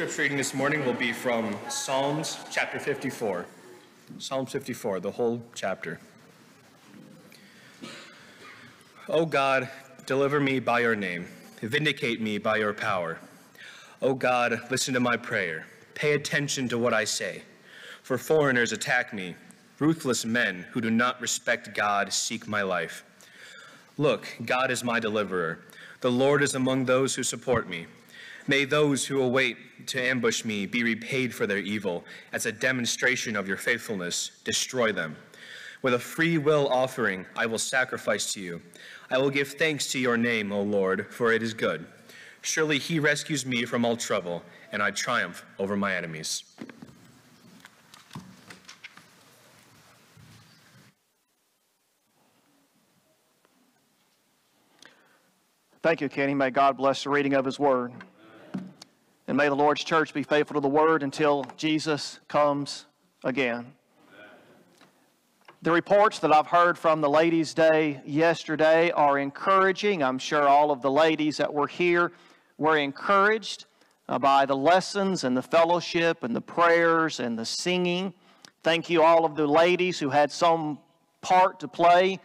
scripture reading this morning will be from Psalms chapter 54. Psalm 54, the whole chapter. O God, deliver me by your name. Vindicate me by your power. O God, listen to my prayer. Pay attention to what I say. For foreigners attack me. Ruthless men who do not respect God seek my life. Look, God is my deliverer. The Lord is among those who support me. May those who await to ambush me be repaid for their evil. As a demonstration of your faithfulness, destroy them. With a free will offering, I will sacrifice to you. I will give thanks to your name, O Lord, for it is good. Surely he rescues me from all trouble, and I triumph over my enemies. Thank you, Kenny. May God bless the reading of his word. And may the Lord's church be faithful to the word until Jesus comes again. The reports that I've heard from the Ladies' Day yesterday are encouraging. I'm sure all of the ladies that were here were encouraged by the lessons and the fellowship and the prayers and the singing. Thank you all of the ladies who had some part to play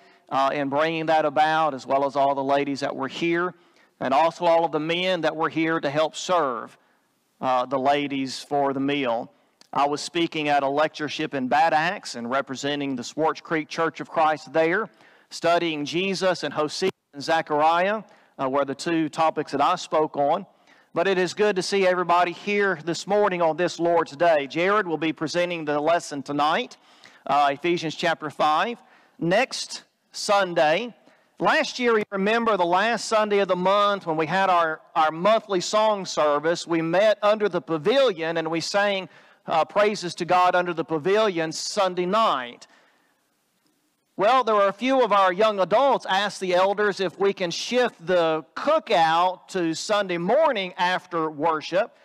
in bringing that about, as well as all the ladies that were here, and also all of the men that were here to help serve the ladies for the meal. I was speaking at a lectureship in Bad Axe and representing the Swartz Creek Church of Christ there, studying Jesus and Hosea and Zechariah were the two topics that I spoke on. But it is good to see everybody here this morning on this Lord's Day. Jared will be presenting the lesson tonight, Ephesians chapter 5. Next Sunday, last year, you remember the last Sunday of the month when we had our monthly song service, we met under the pavilion and we sang praises to God under the pavilion Sunday night. Well, there were a few of our young adults asked the elders if we can shift the cookout to Sunday morning after worship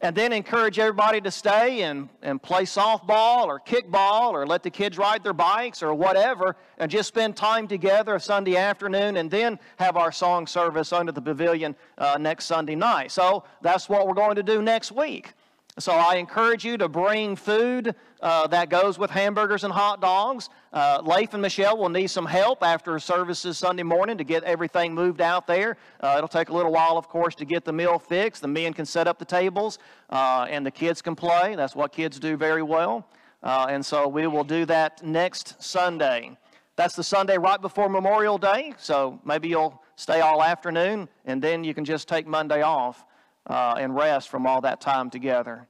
and then encourage everybody to stay and play softball or kickball or let the kids ride their bikes or whatever and just spend time together Sunday afternoon and then have our song service under the pavilion next Sunday night. So that's what we're going to do next week. So I encourage you to bring food that goes with hamburgers and hot dogs. Leif and Michelle will need some help after services Sunday morning to get everything moved out there. It'll take a little while, of course, to get the meal fixed. The men can set up the tables and the kids can play. That's what kids do very well. And so we will do that next Sunday. That's the Sunday right before Memorial Day. So maybe you'll stay all afternoon and then you can just take Monday off and rest from all that time together.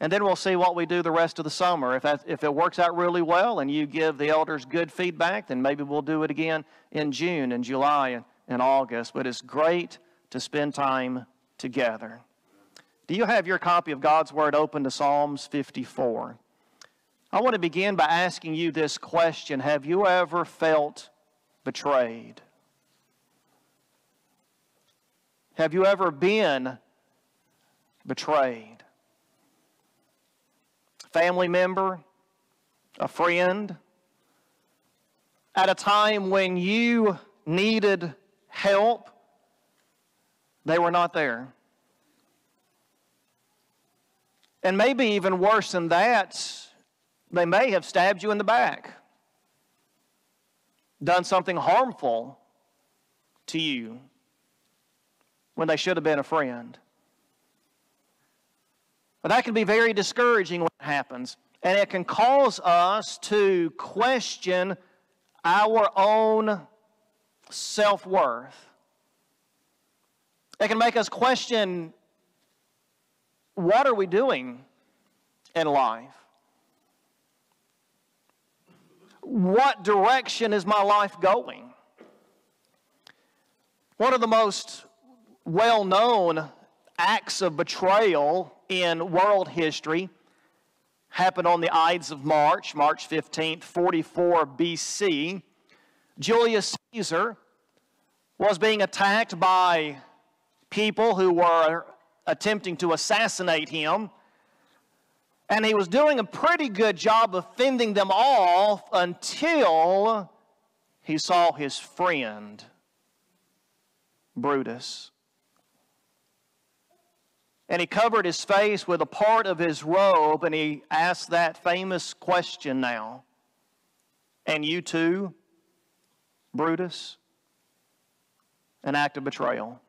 And then we'll see what we do the rest of the summer. If it works out really well and you give the elders good feedback, then maybe we'll do it again in June and July and August. But it's great to spend time together. Do you have your copy of God's Word open to Psalms 54? I want to begin by asking you this question. Have you ever felt betrayed? Have you ever been betrayed? Family member, a friend, at a time when you needed help, they were not there. And maybe even worse than that, they may have stabbed you in the back, done something harmful to you when they should have been a friend. But that can be very discouraging when it happens. And it can cause us to question our own self-worth. It can make us question, what are we doing in life? What direction is my life going? One of the most well-known acts of betrayal in world history happened on the Ides of March, March 15th, 44 BC. Julius Caesar was being attacked by people who were attempting to assassinate him, and he was doing a pretty good job of fending them off until he saw his friend, Brutus. And he covered his face with a part of his robe, and he asked that famous question now. And you too, Brutus? An act of betrayal.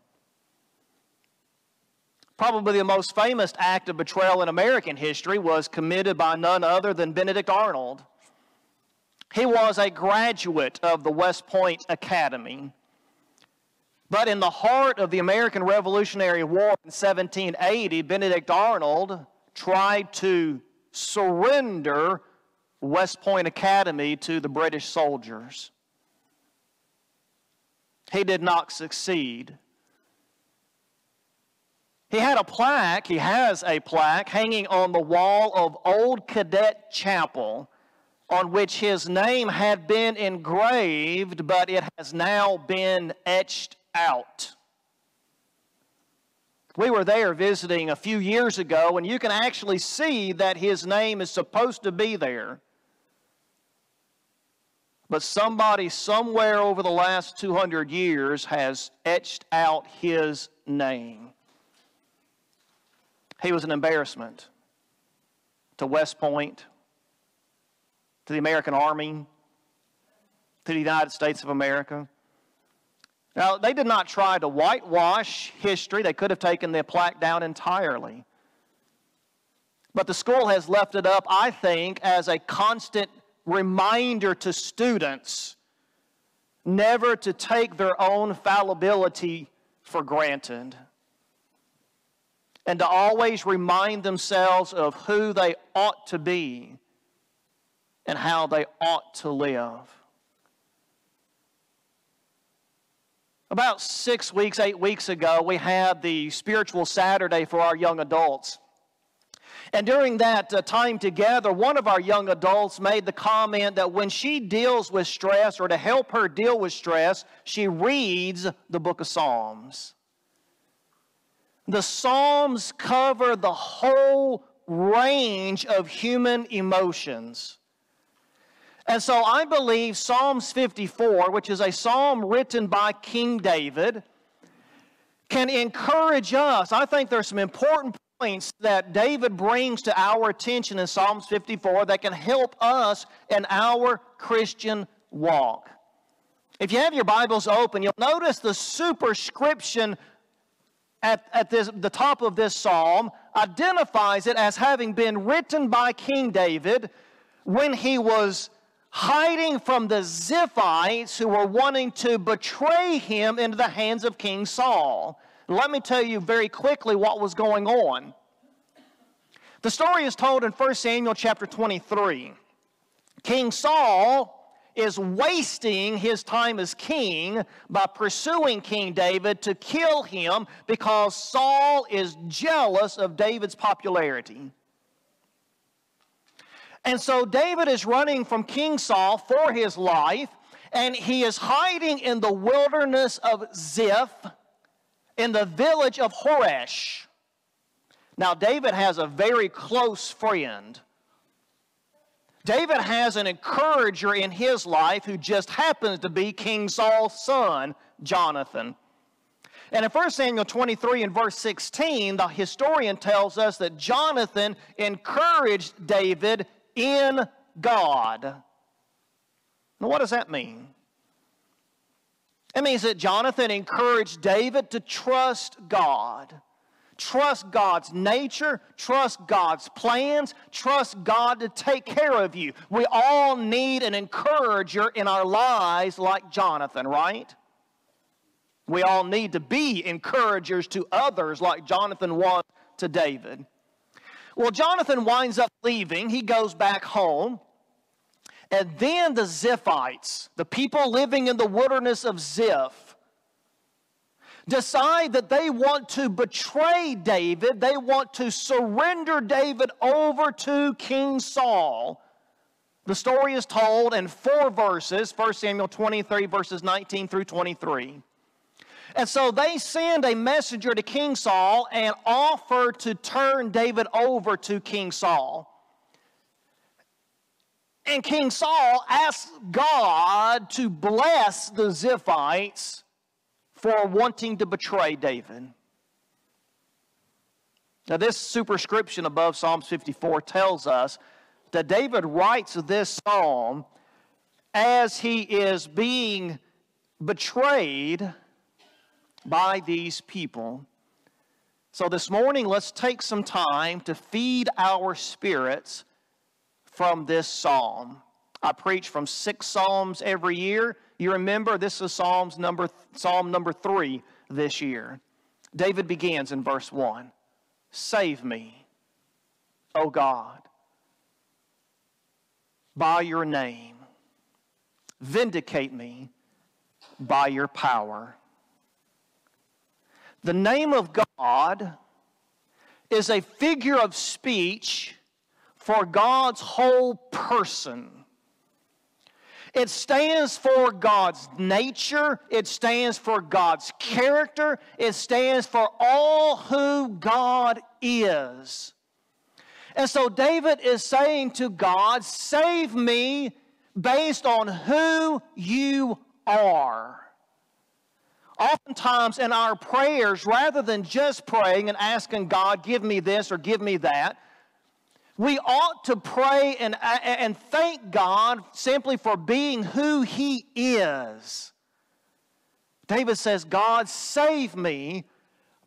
Probably the most famous act of betrayal in American history was committed by none other than Benedict Arnold. He was a graduate of the West Point Academy. But in the heart of the American Revolutionary War in 1780, Benedict Arnold tried to surrender West Point Academy to the British soldiers. He did not succeed. He has a plaque hanging on the wall of Old Cadet Chapel on which his name had been engraved, but it has now been etched out. We were there visiting a few years ago, and you can actually see that his name is supposed to be there. But somebody somewhere over the last 200 years has etched out his name. He was an embarrassment to West Point, to the American Army, to the United States of America. Now, they did not try to whitewash history. They could have taken the plaque down entirely. But the school has left it up, I think, as a constant reminder to students never to take their own fallibility for granted, and to always remind themselves of who they ought to be and how they ought to live. About 8 weeks ago, we had the Spiritual Saturday for our young adults. And during that time together, one of our young adults made the comment that when she deals with stress, or to help her deal with stress, she reads the book of Psalms. The Psalms cover the whole range of human emotions. And so I believe Psalms 54, which is a psalm written by King David, can encourage us. I think there's some important points that David brings to our attention in Psalms 54 that can help us in our Christian walk. If you have your Bibles open, you'll notice the superscription at the top of this psalm identifies it as having been written by King David when he was hiding from the Ziphites who were wanting to betray him into the hands of King Saul. Let me tell you very quickly what was going on. The story is told in 1 Samuel chapter 23. King Saul is wasting his time as king by pursuing King David to kill him because Saul is jealous of David's popularity. And so David is running from King Saul for his life, and he is hiding in the wilderness of Ziph, in the village of Horesh. Now, David has a very close friend. David has an encourager in his life who just happens to be King Saul's son, Jonathan. And in 1 Samuel 23 and verse 16, the historian tells us that Jonathan encouraged David in God. Now, what does that mean? It means that Jonathan encouraged David to trust God. Trust God's nature, trust God's plans, trust God to take care of you. We all need an encourager in our lives like Jonathan, right? We all need to be encouragers to others like Jonathan was to David. Well, Jonathan winds up leaving. He goes back home. And then the Ziphites, the people living in the wilderness of Ziph, decide that they want to betray David. They want to surrender David over to King Saul. The story is told in 4 verses, 1 Samuel 23, verses 19 through 23. And so they send a messenger to King Saul and offer to turn David over to King Saul. And King Saul asks God to bless the Ziphites for wanting to betray David. Now, this superscription above Psalms 54 tells us that David writes this psalm as he is being betrayed by these people. So this morning, let's take some time to feed our spirits from this psalm. I preach from 6 psalms every year. You remember, this is Psalm number 3 this year. David begins in verse 1. Save me, O God, by your name. Vindicate me by your power. The name of God is a figure of speech for God's whole person. It stands for God's nature. It stands for God's character. It stands for all who God is. And so David is saying to God, save me based on who you are. Oftentimes in our prayers, rather than just praying and asking God, give me this or give me that, we ought to pray and thank God simply for being who He is. David says, God, save me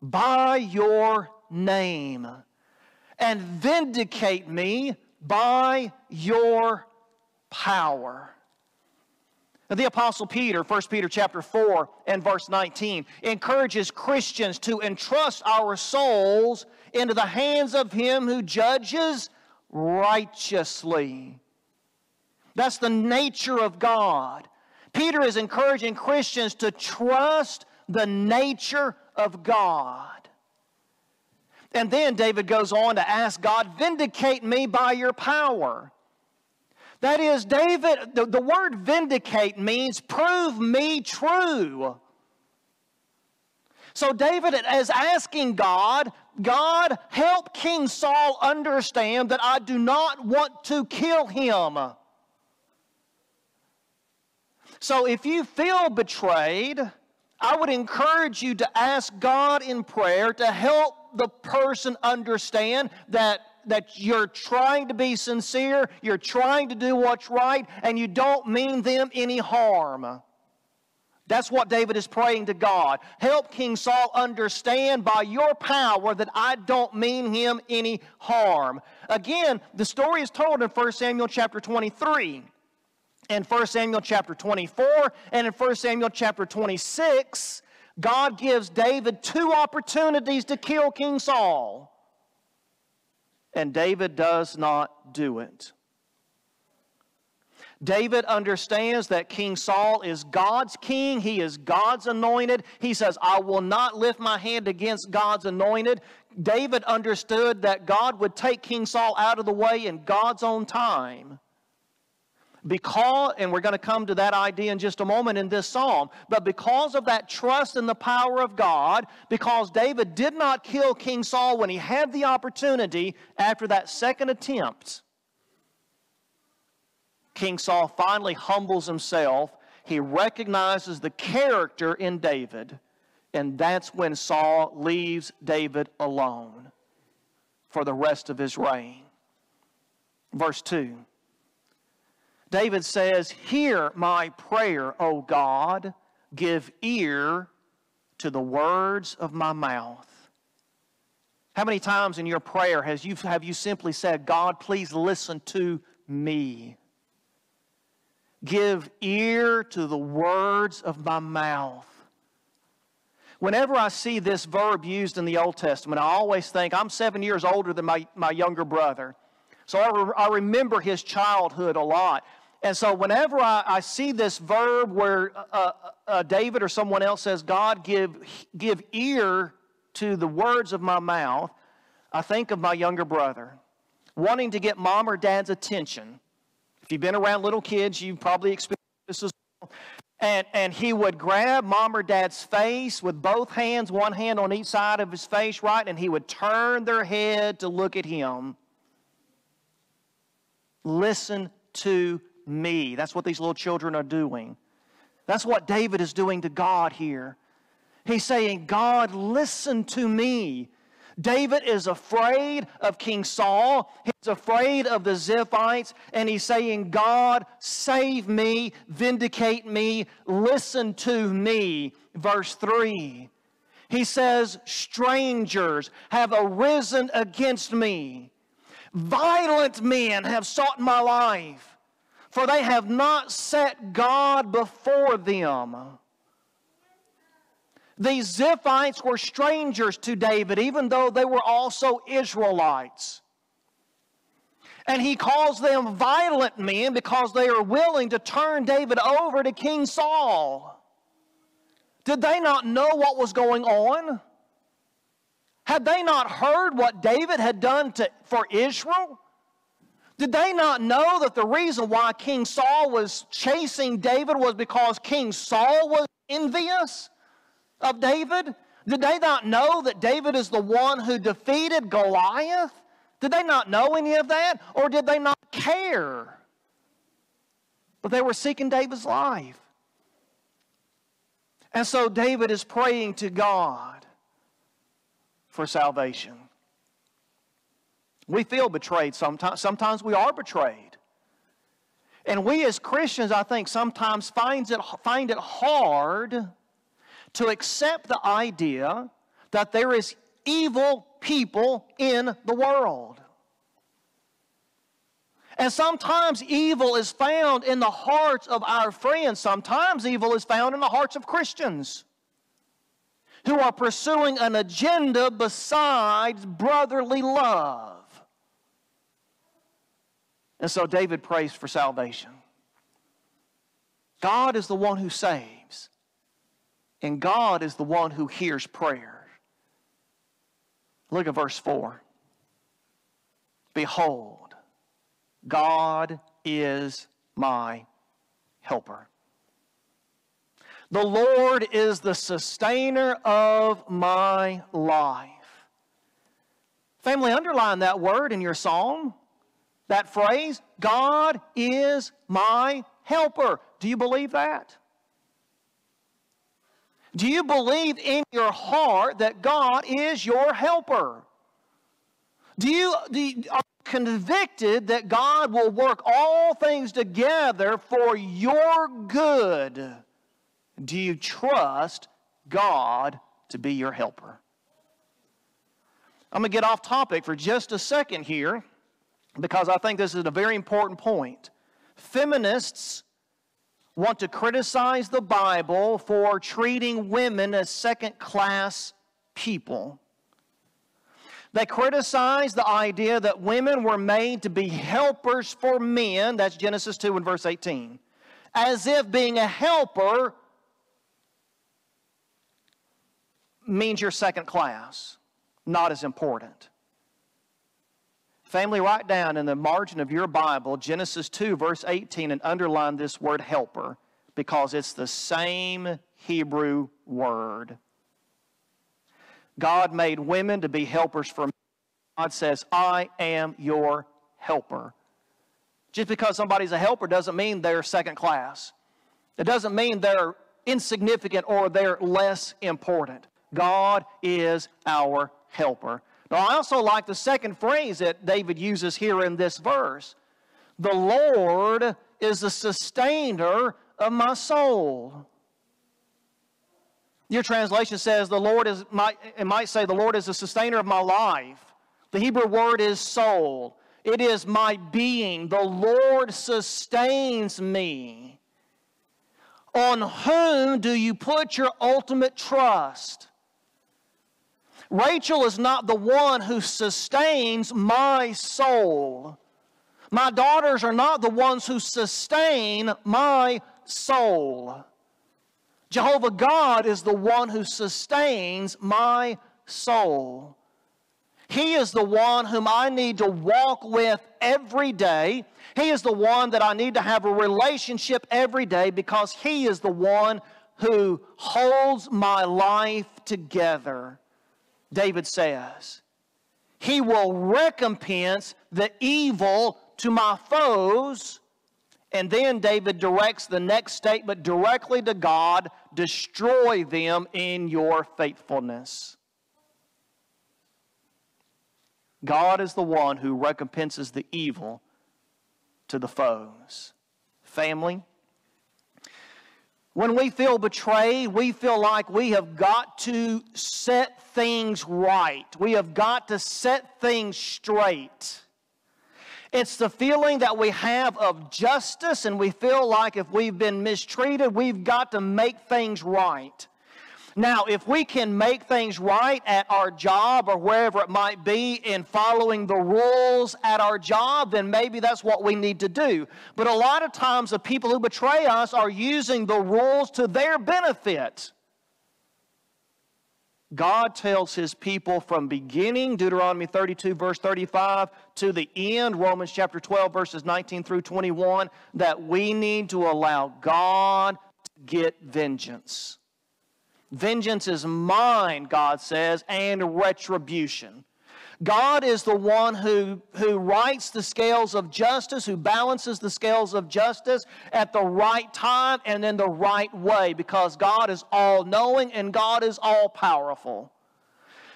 by your name and vindicate me by your power. Now, the Apostle Peter, 1 Peter chapter 4 and verse 19, encourages Christians to entrust our souls into the hands of Him who judges righteously. That's the nature of God. Peter is encouraging Christians to trust the nature of God. And then David goes on to ask God, vindicate me by your power. That is, David, the word vindicate means prove me true. So David is asking God, God, help King Saul understand that I do not want to kill him. So if you feel betrayed, I would encourage you to ask God in prayer to help the person understand that you're trying to be sincere, you're trying to do what's right, and you don't mean them any harm. That's what David is praying to God. Help King Saul understand by your power that I don't mean him any harm. Again, the story is told in 1 Samuel chapter 23. In 1 Samuel chapter 24 and in 1 Samuel chapter 26, God gives David 2 opportunities to kill King Saul. And David does not do it. David understands that King Saul is God's king. He is God's anointed. He says, I will not lift my hand against God's anointed. David understood that God would take King Saul out of the way in God's own time. And we're going to come to that idea in just a moment in this psalm, but because of that trust in the power of God, because David did not kill King Saul when he had the opportunity after that second attempt, King Saul finally humbles himself. He recognizes the character in David, and that's when Saul leaves David alone for the rest of his reign. Verse 2. David says, hear my prayer, O God, give ear to the words of my mouth. How many times in your prayer have you simply said, God, please listen to me? Give ear to the words of my mouth. Whenever I see this verb used in the Old Testament, I always think, I'm 7 years older than my younger brother. So I remember his childhood a lot. And so whenever I see this verb where David or someone else says, God, give ear to the words of my mouth, I think of my younger brother wanting to get mom or dad's attention. If you've been around little kids, you've probably experienced this as well. And he would grab mom or dad's face with both hands, one hand on each side of his face, right? And he would turn their head to look at him. Listen to me. That's what these little children are doing. That's what David is doing to God here. He's saying, God, listen to me. David is afraid of King Saul. He's afraid of the Ziphites. And he's saying, God, save me, vindicate me, listen to me. Verse 3. He says, strangers have arisen against me. Violent men have sought my life, for they have not set God before them. These Ziphites were strangers to David, even though they were also Israelites. And he calls them violent men because they are willing to turn David over to King Saul. Did they not know what was going on? Had they not heard what David had done for Israel? Did they not know that the reason why King Saul was chasing David was because King Saul was envious of David? Did they not know that David is the one who defeated Goliath? Did they not know any of that? Or did they not care? But they were seeking David's life. And so David is praying to God for salvation. We feel betrayed sometimes. Sometimes we are betrayed. And we as Christians, I think, sometimes find it hard to accept the idea that there is evil people in the world. And sometimes evil is found in the hearts of our friends. Sometimes evil is found in the hearts of Christians who are pursuing an agenda besides brotherly love. And so David prays for salvation. God is the one who saves. And God is the one who hears prayer. Look at verse 4. Behold, God is my helper. The Lord is the sustainer of my life. Family, underline that word in your psalm. That phrase, God is my helper. Do you believe that? Do you believe in your heart that God is your helper? Are you convicted that God will work all things together for your good? Do you trust God to be your helper? I'm going to get off topic for just a second here because I think this is a very important point. Feminists want to criticize the Bible for treating women as second-class people. They criticize the idea that women were made to be helpers for men, that's Genesis 2 and verse 18, as if being a helper means you're second class, not as important. Family, write down in the margin of your Bible, Genesis 2, verse 18, and underline this word helper, because it's the same Hebrew word. God made women to be helpers for men. God says, I am your helper. Just because somebody's a helper doesn't mean they're second class. It doesn't mean they're insignificant or they're less important. God is our helper. Now, I also like the second phrase that David uses here in this verse. The Lord is the sustainer of my soul. Your translation says it might say the Lord is the sustainer of my life. The Hebrew word is soul. It is my being. The Lord sustains me. On whom do you put your ultimate trust? Rachel is not the one who sustains my soul. My daughters are not the ones who sustain my soul. Jehovah God is the one who sustains my soul. He is the one whom I need to walk with every day. He is the one that I need to have a relationship every day because He is the one who holds my life together. David says, He will recompense the evil to my foes. And then David directs the next statement directly to God, destroy them in your faithfulness. God is the one who recompenses the evil to the foes. Family, when we feel betrayed, we feel like we have got to set things right. We have got to set things straight. It's the feeling that we have of justice, and we feel like if we've been mistreated, we've got to make things right. Now, if we can make things right at our job or wherever it might be in following the rules at our job, then maybe that's what we need to do. But a lot of times the people who betray us are using the rules to their benefit. God tells His people from beginning, Deuteronomy 32 verse 35, to the end, Romans chapter 12 verses 19 through 21, that we need to allow God to get vengeance. Vengeance is mine, God says, and retribution. God is the one who rights the scales of justice, who balances the scales of justice at the right time and in the right way, because God is all-knowing and God is all-powerful.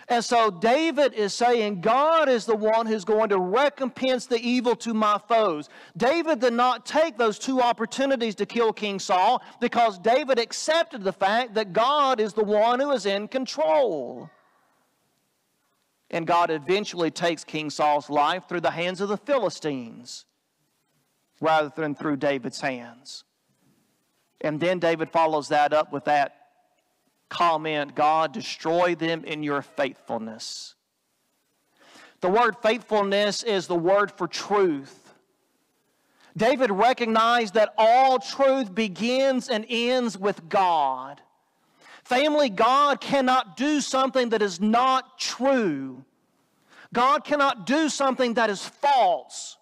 And so David is saying, God is the one who's going to recompense the evil to my foes. David did not take those two opportunities to kill King Saul because David accepted the fact that God is the one who is in control. And God eventually takes King Saul's life through the hands of the Philistines rather than through David's hands. And then David follows that up with that comment, God, destroy them in your faithfulness. The word faithfulness is the word for truth. David recognized that all truth begins and ends with God. Family, God cannot do something that is not true. God cannot do something that is false.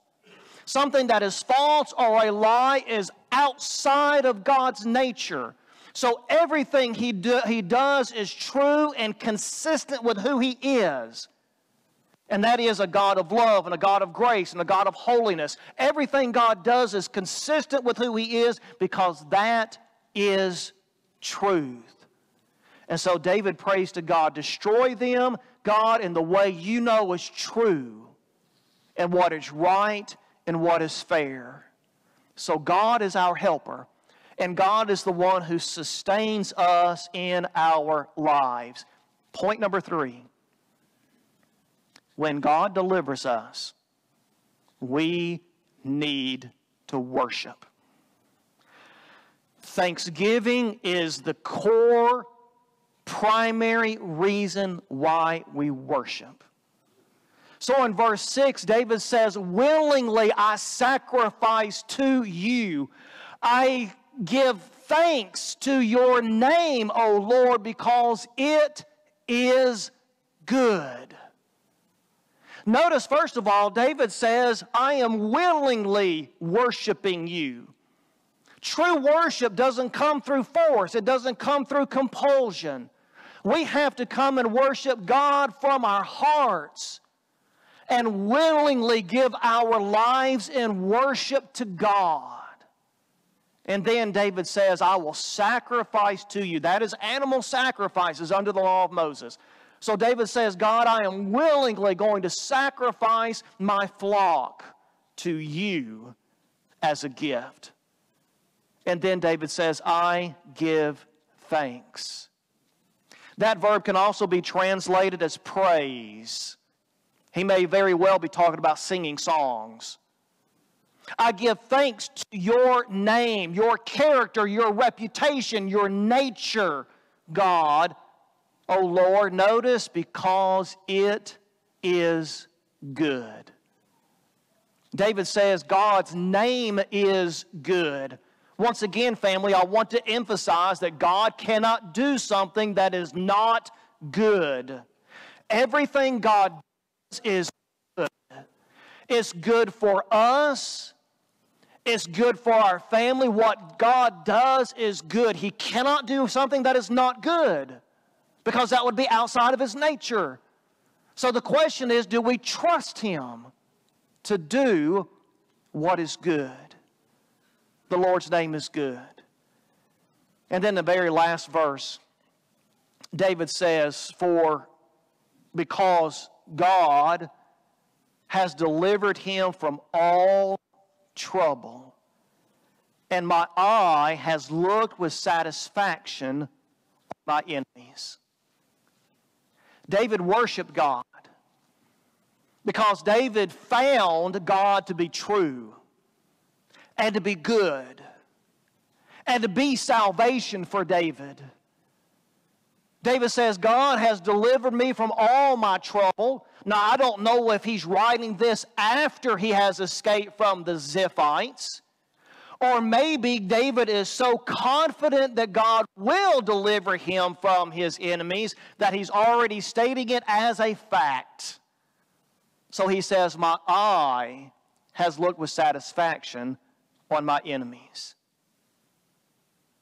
Something that is false or a lie is outside of God's nature. So everything He does is true and consistent with who He is. And that is a God of love and a God of grace and a God of holiness. Everything God does is consistent with who He is because that is truth. And so David prays to God, destroy them, God, in the way you know is true and what is right and what is fair. So God is our helper. And God is the one who sustains us in our lives. Point number 3. When God delivers us, we need to worship. Thanksgiving is the core, primary reason why we worship. So in verse 6, David says, willingly I sacrifice to you. I give thanks to your name, O Lord, because it is good. Notice, first of all, David says, I am willingly worshiping you. True worship doesn't come through force. It doesn't come through compulsion. We have to come and worship God from our hearts and willingly give our lives in worship to God. And then David says, I will sacrifice to you. That is animal sacrifices under the law of Moses. So David says, God, I am willingly going to sacrifice my flock to you as a gift. And then David says, I give thanks. That verb can also be translated as praise. He may very well be talking about singing songs. I give thanks to your name, your character, your reputation, your nature, God, O Lord. Notice, because it is good. David says God's name is good. Once again, family, I want to emphasize that God cannot do something that is not good. Everything God does is good. It's good for us. It's good for our family. What God does is good. He cannot do something that is not good because that would be outside of His nature. So the question is, do we trust Him to do what is good? The Lord's name is good. And then the very last verse, David says, because God has delivered him from all trouble, and my eye has looked with satisfaction on my enemies. David worshiped God because David found God to be true and to be good and to be salvation for David. David says, God has delivered me from all my trouble. Now, I don't know if he's writing this after he has escaped from the Ziphites, or maybe David is so confident that God will deliver him from his enemies that he's already stating it as a fact. So he says, my eye has looked with satisfaction on my enemies.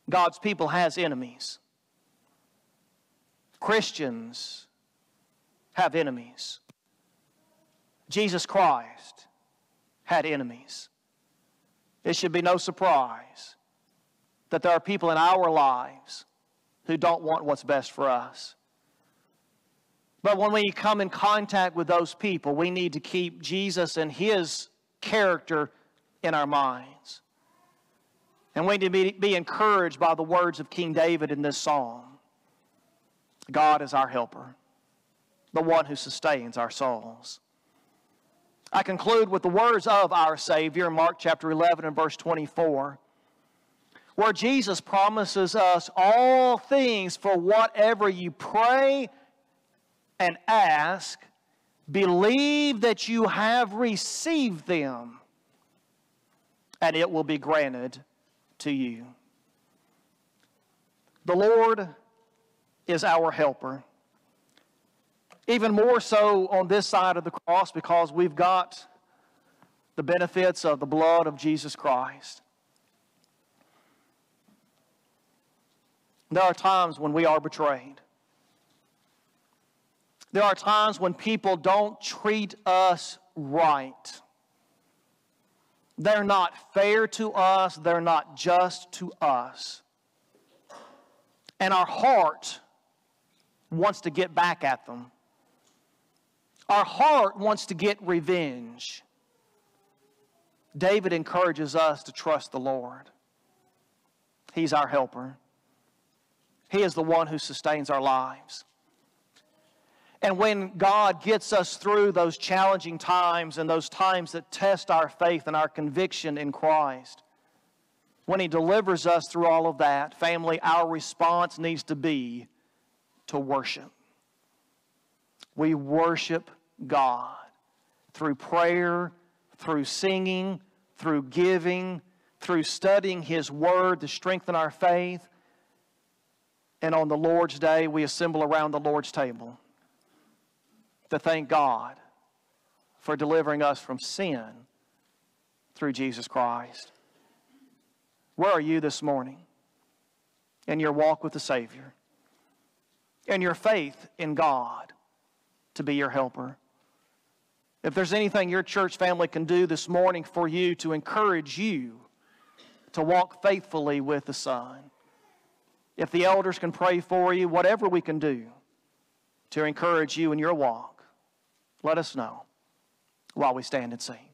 God's people has enemies. Christians have enemies. Jesus Christ had enemies. It should be no surprise that there are people in our lives who don't want what's best for us. But when we come in contact with those people, we need to keep Jesus and His character in our minds. And we need to be encouraged by the words of King David in this psalm. God is our helper, the one who sustains our souls. I conclude with the words of our Savior, Mark chapter 11 and verse 24, where Jesus promises us all things for whatever you pray and ask, believe that you have received them, and it will be granted to you. The Lord is our helper. Even more so on this side of the cross because we've got the benefits of the blood of Jesus Christ. There are times when we are betrayed. There are times when people don't treat us right. They're not fair to us. They're not just to us. And our heart wants to get back at them. Our heart wants to get revenge. David encourages us to trust the Lord. He's our helper. He is the one who sustains our lives. And when God gets us through those challenging times and those times that test our faith and our conviction in Christ, when He delivers us through all of that, family, our response needs to be to worship. We worship God through prayer, through singing, through giving, through studying His Word to strengthen our faith. And on the Lord's Day, we assemble around the Lord's table to thank God for delivering us from sin through Jesus Christ. Where are you this morning in your walk with the Savior? And your faith in God to be your helper? If there's anything your church family can do this morning for you to encourage you to walk faithfully with the Son, if the elders can pray for you, whatever we can do to encourage you in your walk, let us know while we stand and sing.